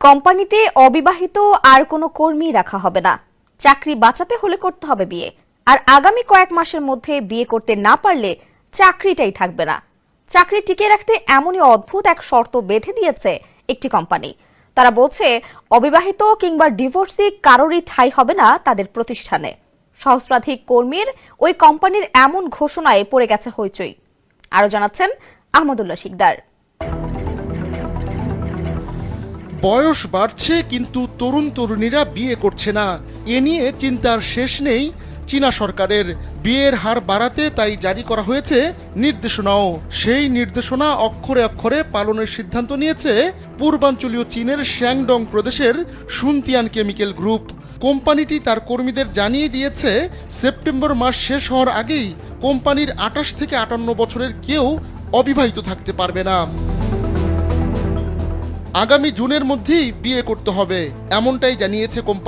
কোম্পানিতে অবিবাহিত আর কোনো কর্মী রাখা হবে না। চাকরি বাঁচাতে হলে করতে হবে বিয়ে, আর আগামী কয়েক মাসের মধ্যে বিয়ে করতে না পারলে চাকরিটাই থাকবে না। চাকরি টিকিয়ে রাখতে এমনই অদ্ভুত এক শর্ত বেঁধে দিয়েছে একটি কোম্পানি। তারা বলছে অবিবাহিত কিংবা ডিভোর্সি কারোরই ঠাঁই হবে না তাদের প্রতিষ্ঠানে। সহস্রাধিক কর্মীর ওই কোম্পানির এমন ঘোষণায় পড়ে গেছে হইচই। আরো জানাচ্ছেন আহমদুল্লাহ শিকদার। বয়স বাড়ছে কিন্তু তরুণ তরুণীরা বিয়ে করছে না, এ নিয়ে চিন্তার শেষ নেই চীনা সরকারের। বিয়ের হার বাড়াতে তাই জারি করা হয়েছে নির্দেশনাও। সেই নির্দেশনা অক্ষরে অক্ষরে পালনের সিদ্ধান্ত নিয়েছে পূর্বাঞ্চলীয় চীনের শ্যাংডং প্রদেশের সুনতিয়ান কেমিক্যাল গ্রুপ। কোম্পানিটি তার কর্মীদের জানিয়ে দিয়েছে সেপ্টেম্বর মাস শেষ হওয়ার আগেই কোম্পানির 28 থেকে 58 বছরের কেউ অবিবাহিত থাকতে পারবে না। আগামী জুনের মধ্যেই বিয়ে করতে হবে, এমনটাই জানিয়েছে কোম্পানি।